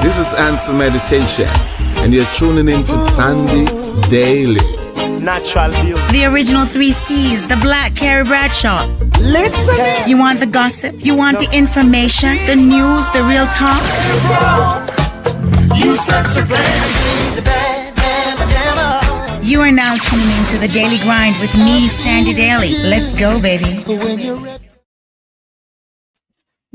This is Answer Meditation, and you're tuning in to Sandy Daily. Natural beauty. The original 3Cs, the Black Carrie Bradshaw. Listen. You want the gossip? You want the information? The news? The real talk? You such a bad. You are now tuning into the Daily Grind with me, Sandy Daly. Let's go, baby.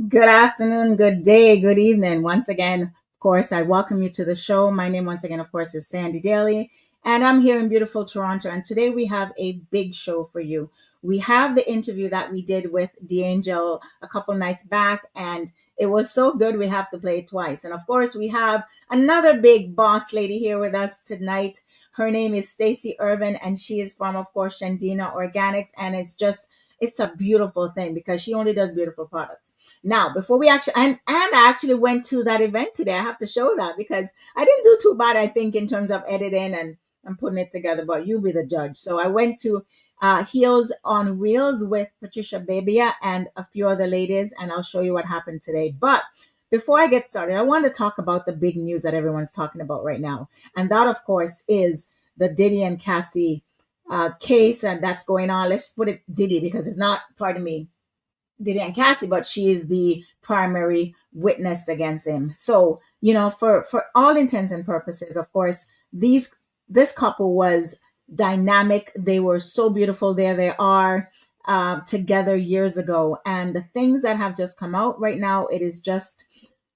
Good afternoon, good day, good evening. Once again, of course, I welcome you to the show. My name, once again, of course, is Sandy Daly, and I'm here in beautiful Toronto. And today we have a big show for you. We have the interview that we did with D'Angel a couple nights back, and it was so good we have to play it twice. And of course, we have another big boss lady here with us tonight. Her name is Stacy Irving, and she is from, of course, Shandina Organics, and it's a beautiful thing because she only does beautiful products. Now, before we actually, and I actually went to that event today. I have to show that because I didn't do too bad, I think, in terms of editing and putting it together, but you be the judge. So I went to Heels on Reels with Patricia Babia and a few other ladies, and I'll show you what happened today. But before I get started, I want to talk about the big news that everyone's talking about right now. And that, of course, is the Diddy and Cassie case, and that's going on. Let's put it Diddy because it's not, pardon me, Diddy and Cassie, but she is the primary witness against him. So, you know, for all intents and purposes, of course, this couple was dynamic. They were so beautiful. There they are together years ago. And the things that have just come out right now, it is just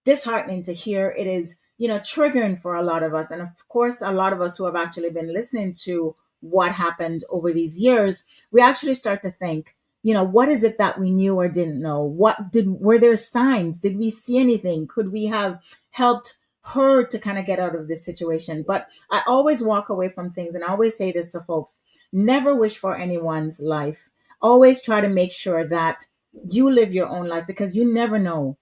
disheartening to hear. It is, you know, triggering for a lot of us. And of course, a lot of us who have actually been listening to what happened over these years, we actually start to think, you know, what is it that we knew or didn't know? Were there signs? Did we see anything? Could we have helped her to kind of get out of this situation? But I always walk away from things, and I always say this to folks: never wish for anyone's life. Always try to make sure that you live your own life, because you never know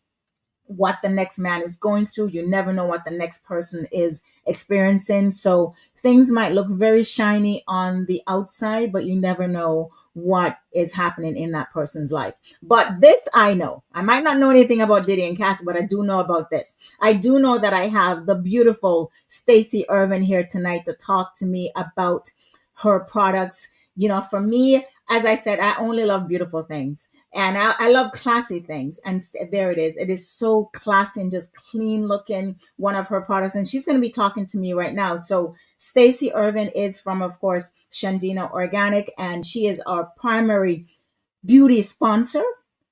what the next man is going through. You never know what the next person is experiencing. So things might look very shiny on the outside, but you never know what is happening in that person's life. But this I know. I might not know anything about Diddy and Cassie, but I do know about this. I do know that I have the beautiful Stacy Irving here tonight to talk to me about her products. You know, for me, as I said, I only love beautiful things. And I love classy things. And there it is. It is so classy and just clean looking, one of her products. And she's going to be talking to me right now. So Stacy Irving is from, of course, Shandina Organic. And she is our primary beauty sponsor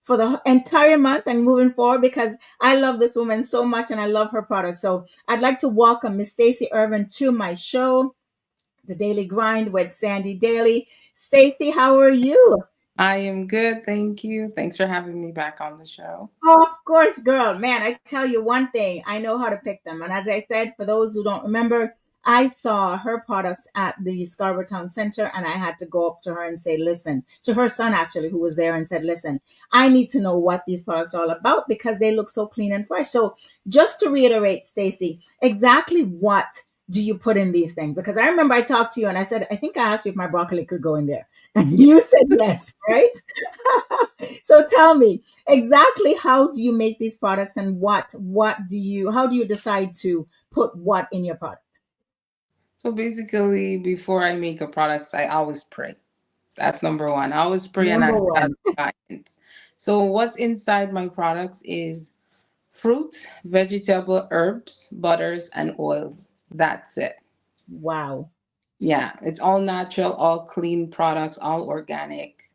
for the entire month and moving forward, because I love this woman so much and I love her product. So I'd like to welcome Miss Stacy Irving to my show, The Daily Grind with Sandy Daly. Stacy, how are you? I am good. Thank you. Thanks for having me back on the show. Oh, of course, girl. Man, I tell you one thing, I know how to pick them. And as I said, for those who don't remember, I saw her products at the Scarborough Town Center, and I had to go up to her and say, listen, to her son actually, who was there, and said, listen, I need to know what these products are all about because they look so clean and fresh. So just to reiterate, Stacy, exactly what do you put in these things? Because I remember I talked to you and I said, I think I asked you if my broccoli could go in there. And you said yes, right? So tell me exactly, how do you make these products, and how do you decide to put what in your product? So basically, before I make a product, I always pray. That's number one. I always pray and Number ask God one. for guidance. So what's inside my products is fruits, vegetable, herbs, butters, and oils. That's it. Wow. Yeah, it's all natural, all clean products, all organic.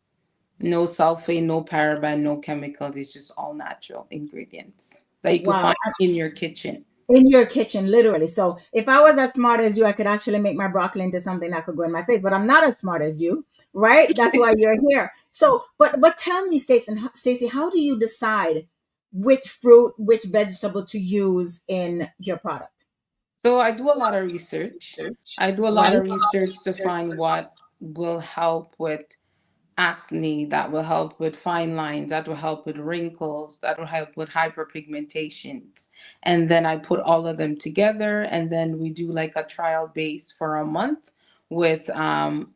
No sulfate, no paraben, no chemicals. It's just all natural ingredients that you can Wow. find in your kitchen. In your kitchen, literally. So if I was as smart as you, I could actually make my broccoli into something that could go in my face, but I'm not as smart as you, right? That's why you're here. So, but tell me, Stacey, how do you decide which fruit, which vegetable to use in your product? So I do a lot of research. I do a lot Right? of research to find what will help with acne, that will help with fine lines, that will help with wrinkles, that will help with hyperpigmentations. And then I put all of them together, and then we do like a trial base for a month with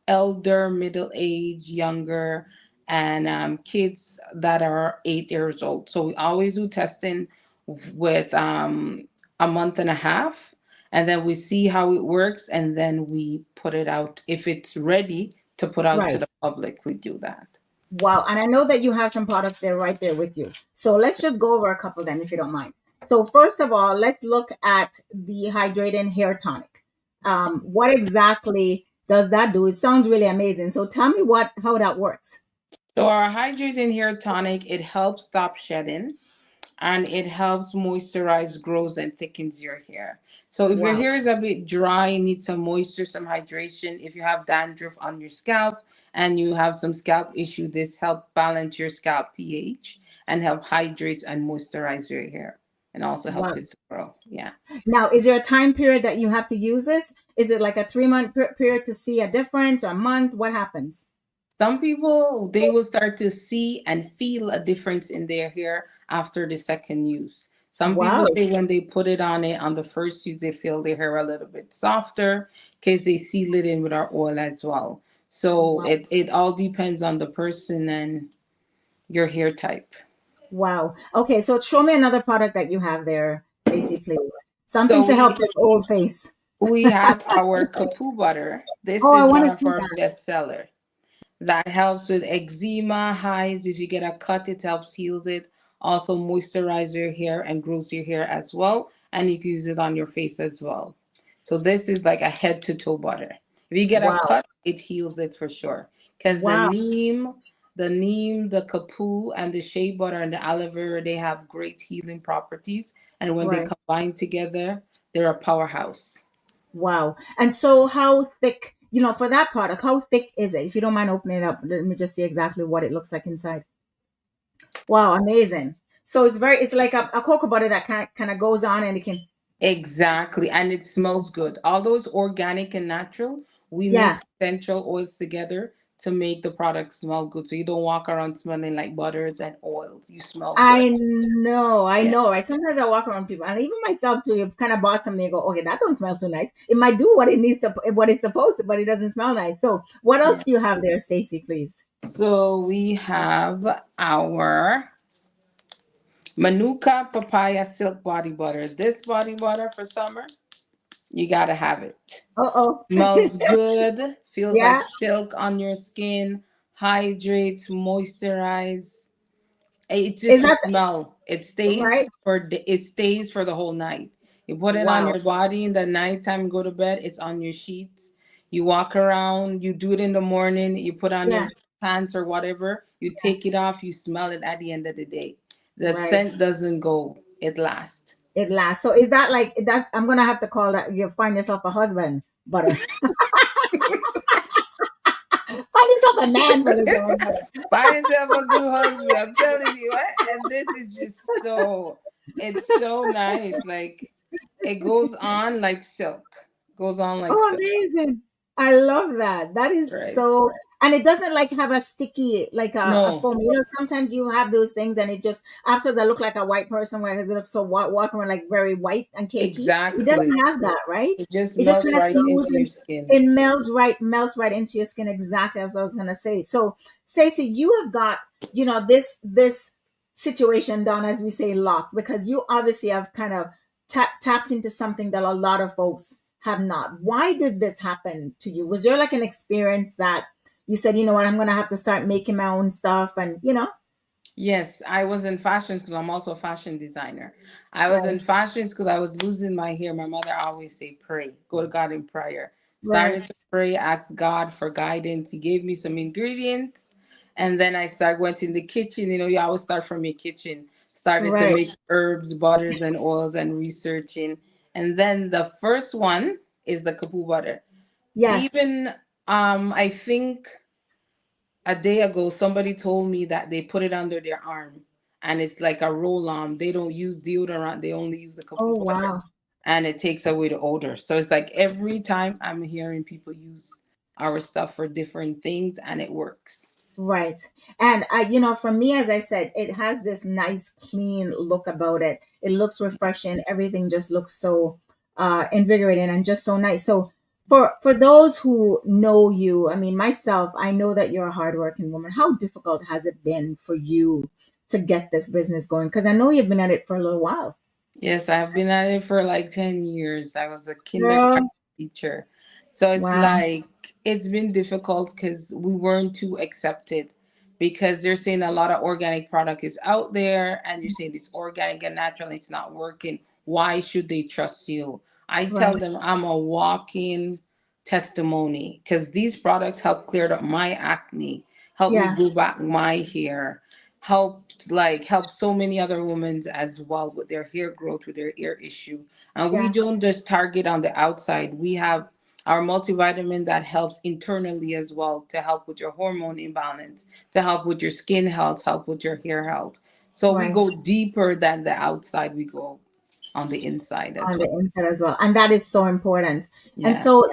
elder, middle age, younger, and kids that are 8 years old. So we always do testing with a month and a half, and then we see how it works, and then we put it out. If it's ready to put out to Right. the public, we do that. Wow. And I know that you have some products there right there with you. So let's just go over a couple of them if you don't mind. So first of all, let's look at the hydrating hair tonic. What exactly does that do? It sounds really amazing. So tell me what how that works. So our hydrating hair tonic, it helps stop shedding, and it helps moisturize, grows, and thickens your hair. So if your Wow. hair is a bit dry, need some moisture, some hydration, if you have dandruff on your scalp and you have some scalp issue, this help balance your scalp pH and help hydrate and moisturize your hair and also help Wow. it to grow. Yeah. Now, is there a time period that you have to use this? Is it like a 3 month period to see a difference or a month? What happens? Some people, they will start to see and feel a difference in their hair after the second use. Some people Wow. say when they put it on the first use, they feel their hair a little bit softer because they seal it in with our oil as well. So Wow. it all depends on the person and your hair type. Wow. Okay, so show me another product that you have there, Stacy, please. Something So to help this old face. we have our Kapoo butter. This Oh, I is want one to of see our that. bestseller. That helps with eczema, hives. If you get a cut, it helps heals it. Also moisturize your hair and grows your hair as well. And you can use it on your face as well. So this is like a head to toe butter. If you get a Wow. cut, it heals it for sure. Because Wow. the neem, the kapoo, and the shea butter and the aloe vera, they have great healing properties. And when they Right. combine together, they're a powerhouse. Wow. And so how thick, for that product, how thick is it? If you don't mind opening it up, let me just see exactly what it looks like inside. Wow, amazing. So it's like a cocoa butter that kind of goes on and it can, Exactly. And it smells good. All those organic and natural, we yeah. mix essential oils together to make the product smell good. So you don't walk around smelling like butters and oils. You smell good. I Yeah. know, right? Sometimes I walk around people, and even myself too. You kind of bought something, you go, okay, that don't smell too nice. It might do what it needs to, what it's supposed to, but it doesn't smell nice. So, what else Yeah. do you have there, Stacy? Please. So we have our Manuka Papaya Silk Body Butter. This body butter for summer, you got to have it. Uh oh. Smells good, feels like Yeah. silk on your skin, hydrates, moisturize. It's Is just a that smell. right? It stays for the whole night. You put it on Wow. your body in the nighttime, go to bed, it's on your sheets. You walk around, you do it in the morning, you put on Yeah. your pants or whatever, you take it off, you smell it at the end of the day. The Right. scent doesn't go, it lasts. It lasts. So, is that like that? I'm gonna have to call that. You find yourself a husband, butter. Find yourself a man for this one, butter. Find yourself a good husband. I'm telling you, and this is just it's so nice. Like it goes on like silk. Goes on like Oh, silk. amazing. I love that. That is Right. so, and it doesn't like have a sticky, like a No, foam. Sometimes you have those things and it just, after they look like a white person where it looks so walking around like very white and cakey. It exactly. doesn't have that, right? It just It just melts kind of right smooths into your and skin. it melts right into your skin. Exactly as I was gonna say. So, Stacey, you have got, this situation down, as we say, locked, because you obviously have kind of tapped into something that a lot of folks have not. Why did this happen to you? Was there like an experience that you said, you know what, I'm going to have to start making my own stuff and, Yes, I was in fashions because I'm also a fashion designer. I was in right, fashions because I was losing my hair. My mother always say, pray, go to God in prayer. right, Started to pray, ask God for guidance. He gave me some ingredients. And then I started went in the kitchen. You always start from your kitchen. Started to right. make herbs, butters, and oils and researching. And then the first one is the kapoo butter. Yes. Even I think a day ago somebody told me that they put it under their arm and it's like a roll on. They don't use deodorant, they only use a Oh, couple butter wow. and it takes away the odor. So it's like every time I'm hearing people use our stuff for different things and it works. Right. And for me, as I said, it has this nice, clean look about it. It looks refreshing. Everything just looks so invigorating and just so nice. So for those who know you, I mean, myself, I know that you're a hardworking woman. How difficult has it been for you to get this business going? Because I know you've been at it for a little while. Yes, I've been at it for like 10 years. I was a kindergarten Girl, teacher. So it's wow. like, it's been difficult because we weren't too accepted because they're saying a lot of organic product is out there and you're saying it's organic and natural and it's not working. Why should they trust you? I tell Right. them I'm a walking testimony because these products help clear up my acne, help me Yeah. grow back my hair, help so many other women as well with their hair growth, with their ear issue. And we Yeah. don't just target on the outside. We have our multivitamin that helps internally as well to help with your hormone imbalance, to help with your skin health, help with your hair health. So we Right. go deeper than the outside. We go on the inside as On well. the inside as well. And that is so important. And Yeah. so,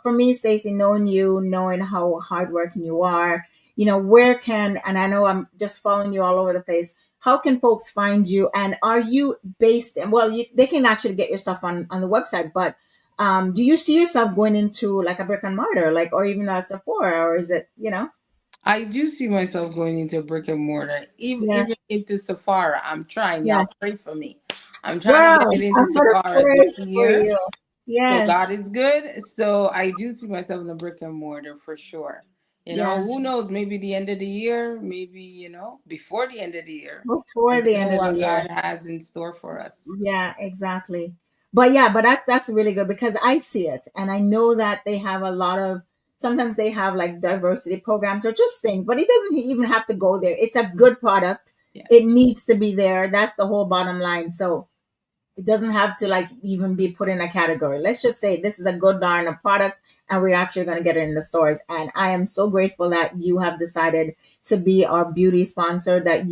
for me, Stacey, knowing you, knowing how hardworking you are, where can, and I know I'm just following you all over the place, how can folks find you? And are you based in, well, they can actually get your stuff on the website, but do you see yourself going into like a brick and mortar, like, or even a Sephora, or is it? I do see myself going into brick and mortar, Yeah, even into Sephora. I'm trying. yeah. Y'all pray for me. I'm trying to get Girl, it into I'm going to Sephora pray this for year. you. So God Yes, is good. So I do see myself in the brick and mortar for sure. yeah. Who knows? Maybe the end of the year, maybe, before the end of the year. Before Never the know end of the what year. God has in store for us. Yeah, exactly. But yeah, but that's really good because I see it and I know that they have a lot of, sometimes they have like diversity programs or just things, but it doesn't even have to go there. It's a good product. It Yes. needs to be there. That's the whole bottom line. So it doesn't have to like even be put in a category. Let's just say this is a good darn a product and we're actually going to get it in the stores. And I am so grateful that you have decided to be our beauty sponsor, that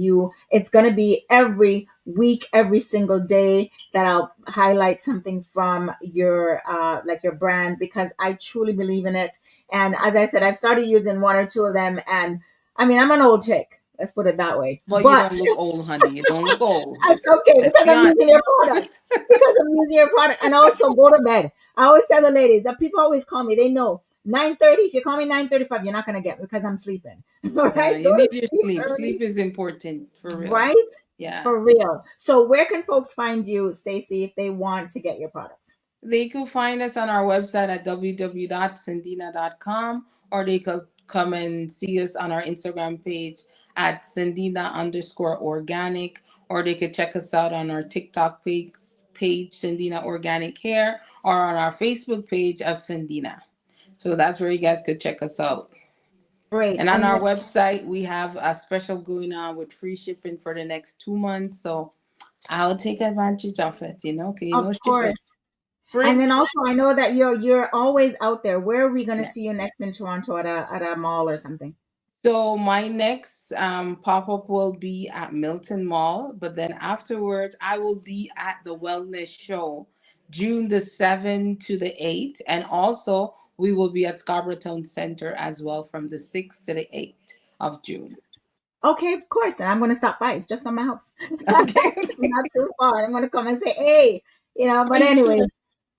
it's going to be every week, every single day that I'll highlight something from your like your brand, because I truly believe in it. And as I said, I've started using one or two of them, and I mean, I'm an old chick, let's put it that way, Well, you but don't look old, honey. You don't look old. that's okay Let's because be I'm honest. using your product. Because I'm using your product, and also go to bed. I always tell the ladies that people always call me. They know 9:30. If you call me 9:35, you're not gonna get me because I'm sleeping. All Yeah, right, you go to need your sleep sleep. early. Sleep is important for real. Right, Yeah. for real. So where can folks find you, Stacy, if they want to get your products? They could find us on our website at www.sendina.com, or they could come and see us on our Instagram page at Sendina_organic, or they could check us out on our TikTok page Sendina Organic Hair, or on our Facebook page of Sendina. So that's where you guys could check us out. Great. And on And our then, website, we have a special going on with free shipping for the next 2 months. So I'll take advantage of it, okay, of shipping. course. And Free. then also, I know that you're always out there. Where are we going to Yeah. see you next in Toronto, at a mall or something? So my next pop up will be at Milton Mall, but then afterwards I will be at the Wellness Show, June the 7th to the 8th, and also we will be at Scarborough Town Center as well from the 6th to the 8th of June. Okay, of course. And I'm going to stop by. It's just on my house. Okay, Not too far. I'm going to come and say, hey, but you anyway, should.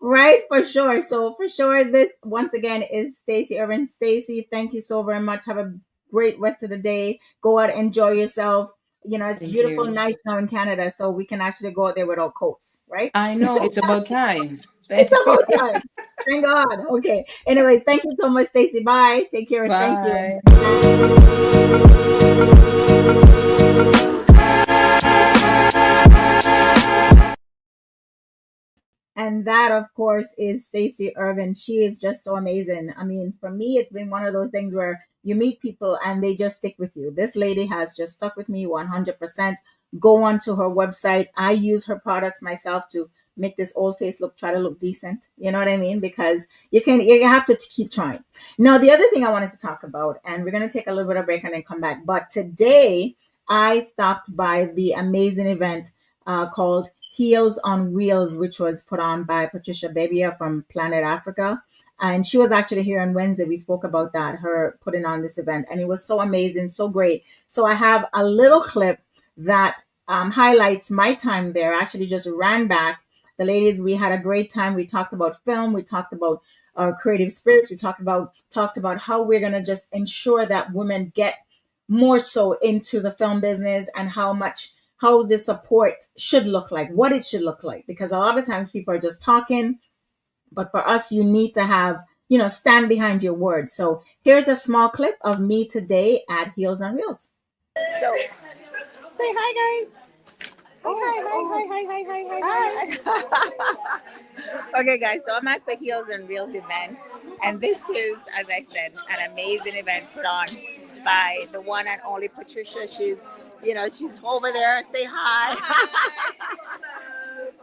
right, for sure. So for sure, this once again is Stacy Irving. Stacy, thank you so very much. Have a great rest of the day. Go out, enjoy yourself. It's Thank beautiful, you. nice now in Canada, so we can actually go out there without coats, right? I know it's about time. It's Thank you. about time. Thank God. Okay. Anyways, thank you so much, Stacy. Bye. Take care. Thank you. Bye. And that, of course, is Stacy Irvin. She is just so amazing. I mean, for me, it's been one of those things where you meet people and they just stick with you. This lady has just stuck with me 100%. Go onto her website. I use her products myself to make this old face try to look decent. You know what I mean? Because you have to keep trying. Now, the other thing I wanted to talk about, and we're going to take a little bit of break and then come back. But today, I stopped by the amazing event called Heels on Wheels, which was put on by Patricia Babia from Planet Africa. And she was actually here on Wednesday. We spoke about that, her putting on this event. And it was so amazing, so great. So I have a little clip that highlights my time there. I actually just ran back. The ladies, we had a great time. We talked about film. We talked about our creative spirits. We talked about how we're going to just ensure that women get more so into the film business, and how much how the support should look like, what it should look like, because a lot of times people are just talking, but for us, you need to have, stand behind your words. So here's a small clip of me today at Heels on Reels. So say hi, guys. Hi. Okay, guys, so I'm at the Heels and Reels event, and this is, as I said, an amazing event put on by the one and only Patricia. She's over there. Say hi.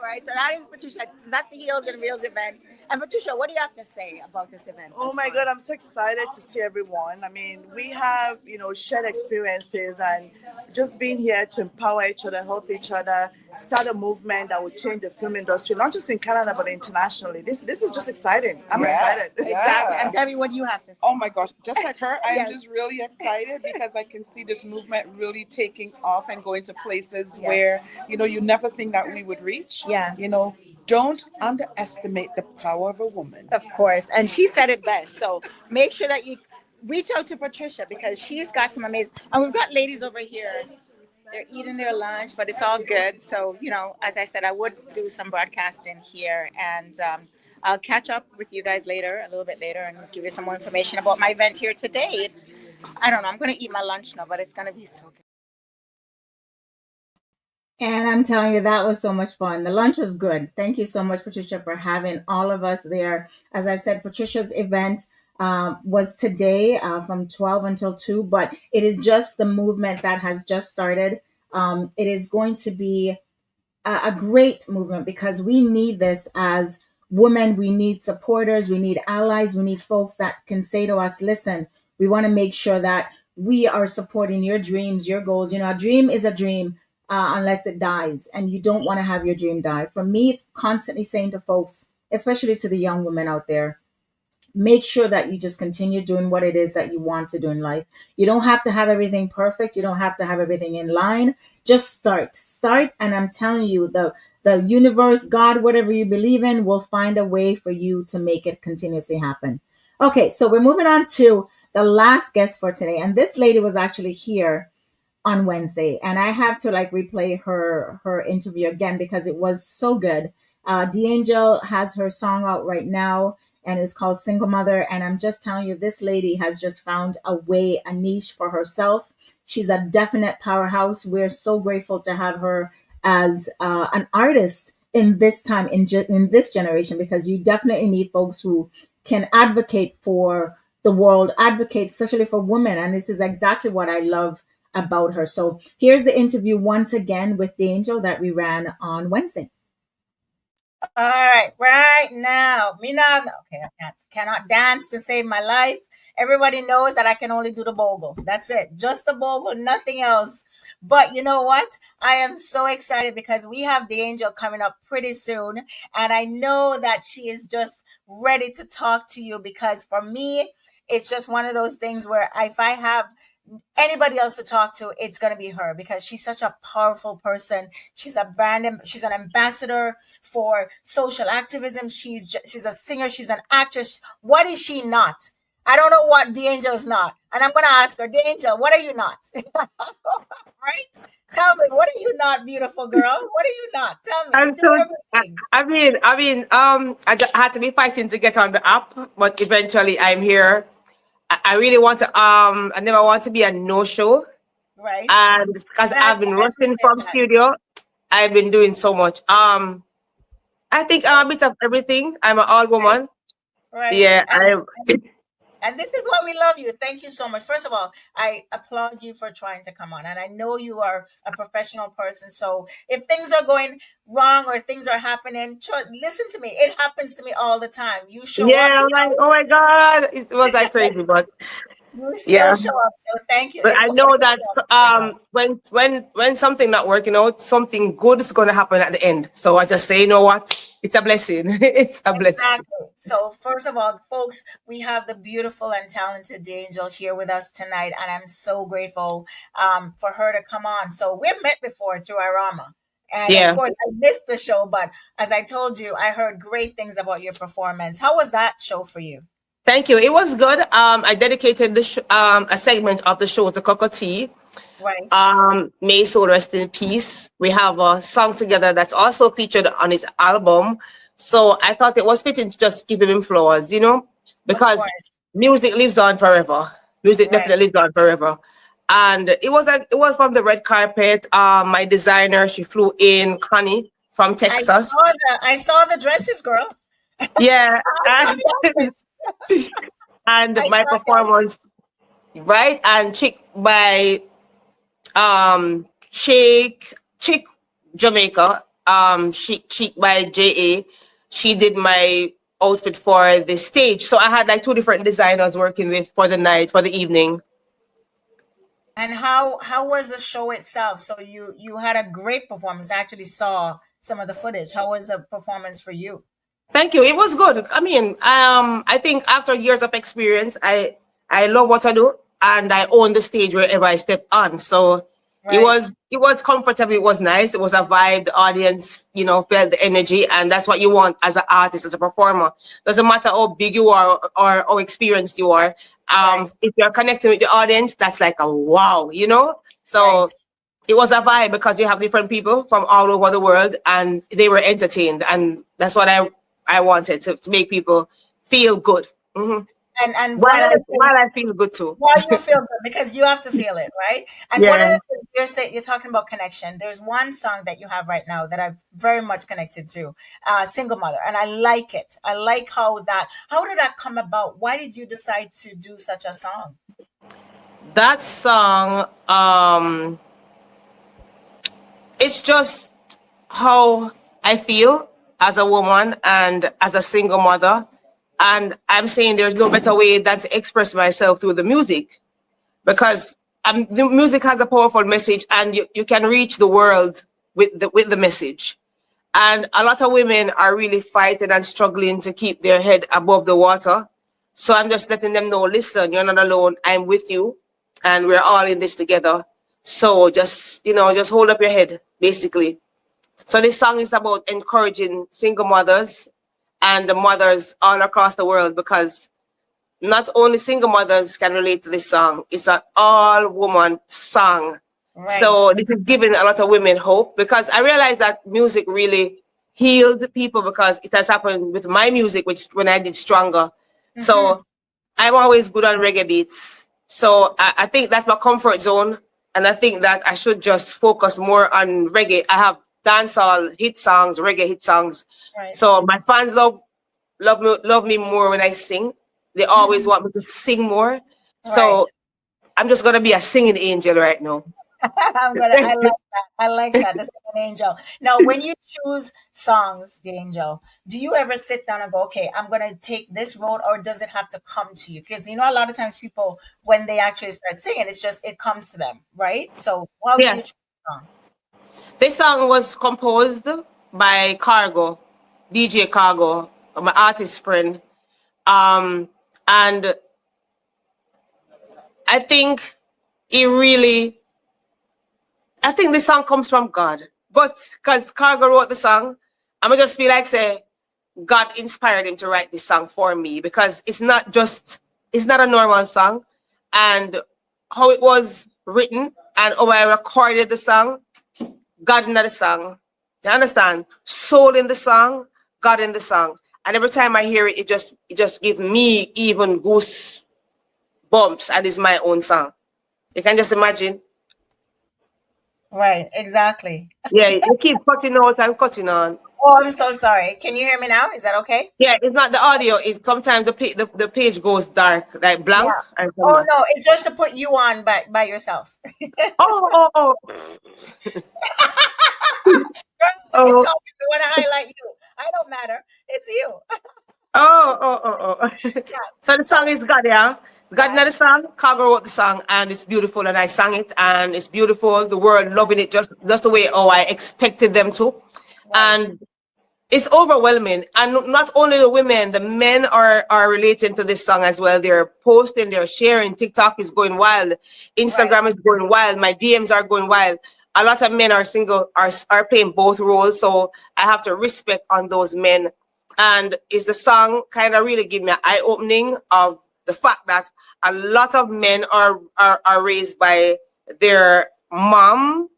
Right, so that is Patricia. Is that the Heels and Reels event? And Patricia, what do you have to say about this event? Oh my God, I'm so excited to see everyone. I mean, we have, shared experiences and just being here to empower each other, help each other, start a movement that will change the film industry, not just in Canada, but internationally. This is just exciting. I'm excited. Exactly. And Debbie, what do you have to say? Oh my gosh, just like her, I am Yes. just really excited because I can see this movement really taking off and going to places where, you never think that we would reach. Yeah. Don't underestimate the power of a woman. Of course. And she said it best. So make sure that you reach out to Patricia because she's got some amazing. And we've got ladies over here. They're eating their lunch, but it's all good. So, as I said, I would do some broadcasting here. And I'll catch up with you guys later, a little bit later, and give you some more information about my event here today. I don't know, I'm going to eat my lunch now, but it's going to be so good. And I'm telling you, that was so much fun. The lunch was good. Thank you so much, Patricia, for having all of us there. As I said, Patricia's event was today from 12 until 2, but it is just the movement that has just started. It is going to be a great movement because we need this as women. We need supporters. We need allies. We need folks that can say to us, listen, we want to make sure that we are supporting your dreams, your goals. A dream is a dream. Unless it dies, and you don't want to have your dream die. For me, it's constantly saying to folks, especially to the young women out there, make sure that you just continue doing what it is that you want to do in life. You don't have to have everything perfect. You don't have to have everything in line. Just start. And I'm telling you, the universe, God, whatever you believe in, will find a way for you to make it continuously happen. Okay, so we're moving on to the last guest for today. And this lady was actually here on Wednesday, and I have to replay her interview again because it was so good. D'Angel has her song out right now, and it's called Single Mother. And I'm just telling you, this lady has just found a niche for herself. She's a definite powerhouse. We're so grateful to have her as an artist in this time, in this generation, because you definitely need folks who can advocate for the world, advocate especially for women. And this is exactly what I love about her. So here's the interview once again with D'Angel that we ran on Wednesday. All right now, me now. Okay, I cannot dance to save my life. Everybody knows that I can only do the bogle. That's it, just the bogle, nothing else. But you know what? I am so excited because we have D'Angel coming up pretty soon, and I know that she is just ready to talk to you because for me, it's just one of those things where if I have anybody else to talk to, it's going to be her because she's such a powerful person. She's she's an ambassador for social activism. She's a singer. She's an actress. What is she not? I don't know what D'Angel is not. And I'm going to ask her, D'Angel, what are you not? Right? Tell me, what are you not, beautiful girl? What are you not? Tell me. You do everything. I had to be fighting to get on the app, but eventually I'm here. I really want to, I never want to be a no-show. Right. And because I've been rushing from studio, I've been doing so much. I think I'm a bit of everything. I'm an all woman. Right. Yeah. And this is why we love you. Thank you so much. First of all, I applaud you for trying to come on. And I know you are a professional person. So if things are going wrong or things are happening, listen to me. It happens to me all the time. You show up. I'm like, oh my God. It was like crazy, but you still show up. So thank you. But I know that when something not working out, something good is going to happen at the end. So I just say, you know what? It's a blessing. It's a blessing. Exactly. So first of all, folks, we have the beautiful and talented D'Angel here with us tonight. And I'm so grateful for her to come on. So we've met before through Irama. And of course, I missed the show. But as I told you, I heard great things about your performance. How was that show for you? Thank you. It was good. I dedicated a segment of the show to Cocoa Tea. Right. May his soul rest in peace. We have a song together that's also featured on his album. So I thought it was fitting to just give him flowers, Of because course. music lives on forever. Music Right. definitely lives on forever. And it was from the red carpet. My designer, she flew in, Connie from Texas. I saw the dresses, girl. Yeah. I saw the outfits. And I my saw the outfits. performance, right? And chick by Chick Jamaica, Chic by JA. She did my outfit for the stage. So I had like two different designers working with for the night, for the evening. And how was the show itself? So you had a great performance. I actually saw some of the footage. How was the performance for you? Thank you. It was good. I mean, I think after years of experience, I love what I do, and I own the stage wherever I step on. So it Right. was comfortable. It was nice. It was a vibe. The audience, felt the energy, and that's what you want as an artist, as a performer. Doesn't matter how big you are or how experienced you are. Right. If you're connecting with the audience, that's like a wow. Right. So it was a vibe because you have different people from all over the world, and they were entertained, and that's what I wanted to make people feel good. And one While of I, the things, while I feel good too. why you feel good, because you have to feel it, right? And one of Yeah. the things you're talking about connection. There's one song that you have right now that I'm very much connected to, "Single Mother," and I like it. I like how did that come about? Why did you decide to do such a song? That song, it's just how I feel as a woman and as a single mother. And I'm saying there's no better way than to express myself through the music, because the music has a powerful message, and you can reach the world with the message. And a lot of women are really fighting and struggling to keep their head above the water. So I'm just letting them know, listen, you're not alone. I'm with you, and we're all in this together. So just hold up your head, basically. So this song is about encouraging single mothers and the mothers all across the world, because not only single mothers can relate to this song, it's an all woman song. Right. So this is giving a lot of women hope, because I realized that music really healed people, because it has happened with my music, which when I did Stronger. Hmm. So I'm always good on reggae beats. So I think that's my comfort zone. And I think that I should just focus more on reggae. I have dancehall hit songs, reggae hit songs. Right. So my fans love me more when I sing. They always want me to sing more. Right. So I'm just gonna be a singing angel right now. I like that. I like that. That's like an angel. Now, when you choose songs, the angel, do you ever sit down and go, okay, I'm gonna take this road, or does it have to come to you? Because a lot of times people, when they actually start singing, it comes to them, right? So how do Yeah. you choose a song? This song was composed by Cargo, DJ Cargo, my artist friend. Um, and I think he really, I think this song comes from God. But because Cargo wrote the song, I'm just feel like say God inspired him to write this song for me, because it's not a normal song. And how it was written and how I recorded the song, God in the song. You understand? Soul in the song, God in the song. And every time I hear it, it just gives me even goose bumps, and it's my own song. You can just imagine. Right, exactly. Yeah, you keep cutting out and cutting on. Oh, I'm so sorry. Can you hear me now? Is that okay? Yeah, it's not the audio. It's sometimes the page goes dark, like blank, Yeah. and come Oh on. no, it's just to put you on by yourself. Oh. We can Oh, talk if we want to highlight you. I don't matter. It's you. oh. Yeah. So the So song is God, yeah. God in yes, the song. Cargo wrote the song, and it's beautiful, and I sang it, and it's beautiful. The world loving it just the way I expected them to, right. and it's overwhelming. And not only the women, the men are relating to this song as well. They're posting, they're sharing. TikTok is going wild, Right. Instagram is going wild, my DMs are going wild. A lot of men are single, are playing both roles, so I have to respect on those men. And is the song kind of really give me an eye opening of the fact that a lot of men are raised by they're moms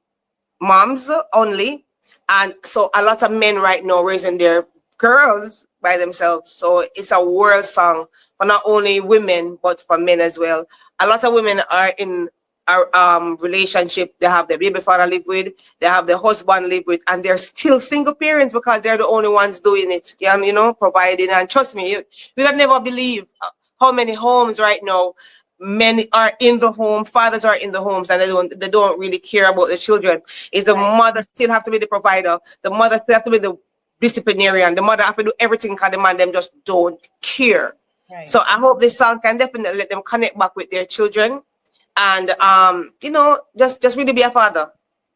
only, and so a lot of men right now raising their girls by themselves. So it's a world song for not only women but for men as well. A lot of women are in a relationship. They have their baby father live with, they have their husband live with, and they're still single parents because they're the only ones doing it. Yeah, providing. And trust me, you would never believe how many homes right now men are in the home, fathers are in the homes, and they don't really care about the children. Is the mother still have to be the provider? The mother still have to be the disciplinarian. The mother have to do everything because the man them just don't care. Right. So I hope this song can definitely let them connect back with their children, and just really be a father.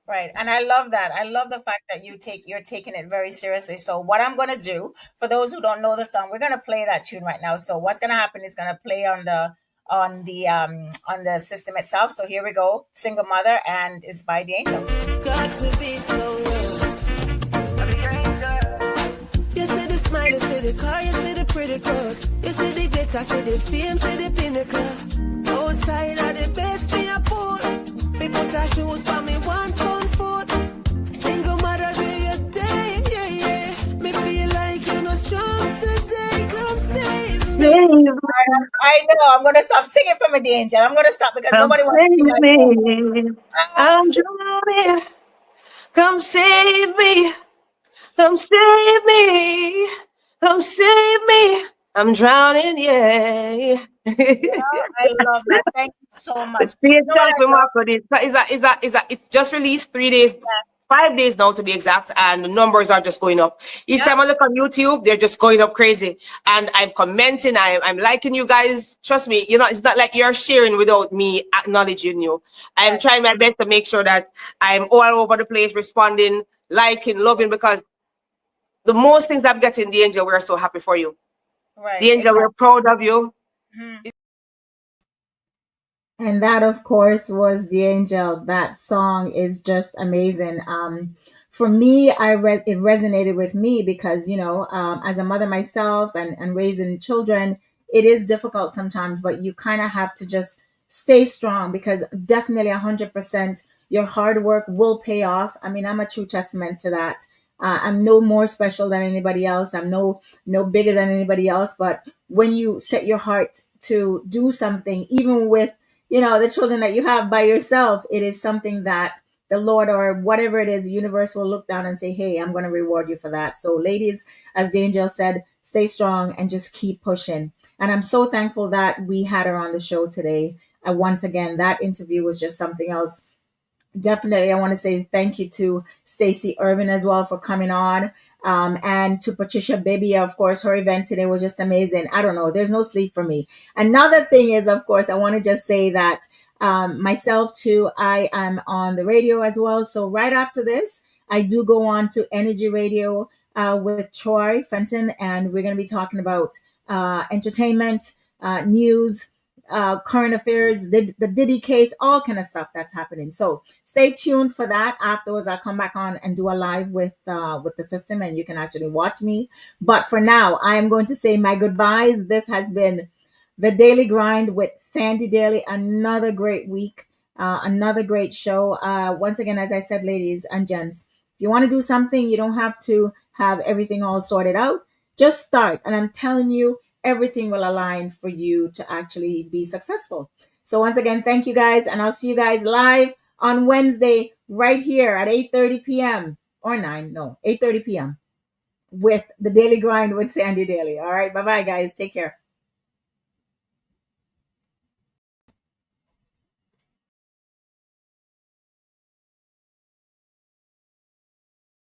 Right. And I love that. I love the fact that you're taking it very seriously. So what I'm gonna do, for those who don't know the song, we're gonna play that tune right now. So what's gonna happen is gonna play on the system itself. So here we go. Single Mother, and it's by the Angel. Got to be so real. You see the smile, you see the car, you see the pretty girls. You see the glitter, see the fame, see the pinnacle. Outside are the best me a poor. They put our shoes for me one pound foot. Single mother, do your day, yeah, yeah. Me feel like you're not strong today. Come save me. I know. I'm gonna stop singing for me, the Angel. I'm gonna stop because Come nobody wants to save me. I'm drowning. Come save me. Come save me. Come save me. I'm drowning, yeah. I love that. Thank you so much. It's just released 3 days, 5 days now to be exact, and the numbers are just going up. Each time I look on YouTube, they're just going up crazy. And I'm commenting, I'm liking you guys. Trust me, it's not like you're sharing without me acknowledging you. I'm trying my best to make sure that I'm all over the place, responding, liking, loving, because the most things I'm getting, the Angel, we're so happy for you. Right. The Angel, we're proud of you. And that, of course, was the Angel. That song is just amazing. For me, it resonated with me because as a mother myself and raising children, it is difficult sometimes, but you kind of have to just stay strong because definitely 100% your hard work will pay off. I mean, I'm a true testament to that. I'm no more special than anybody else. I'm no bigger than anybody else. But when you set your heart to do something, even with the children that you have by yourself, it is something that the Lord or whatever it is, the universe will look down and say, hey, I'm going to reward you for that. So ladies, as the Angel said, stay strong and just keep pushing. And I'm so thankful that we had her on the show today. Once again, that interview was just something else. Definitely, I want to say thank you to Stacy Irving as well for coming on. And to Patricia Baby, of course, her event today was just amazing. I don't know, there's no sleep for me. Another thing is, of course, I want to just say that myself too, I am on the radio as well. So right after this, I do go on to Energy Radio with Troy Fenton, and we're going to be talking about entertainment, news, current affairs, the Diddy case, all kind of stuff that's happening. So stay tuned for that. Afterwards, I'll come back on and do a live with the system, and you can actually watch me. But for now, I am going to say my goodbyes. This has been the Daily Grind with Sandy Daly. Another great week, another great show. Once again, as I said, ladies and gents, if you want to do something, you don't have to have everything all sorted out. Just start, and I'm telling you, everything will align for you to actually be successful. So once again, thank you guys, and I'll see you guys live on Wednesday right here at 8:30 p.m. or 8:30 p.m. with the Daily Grind with Sandy Daly. All right, bye-bye guys. Take care.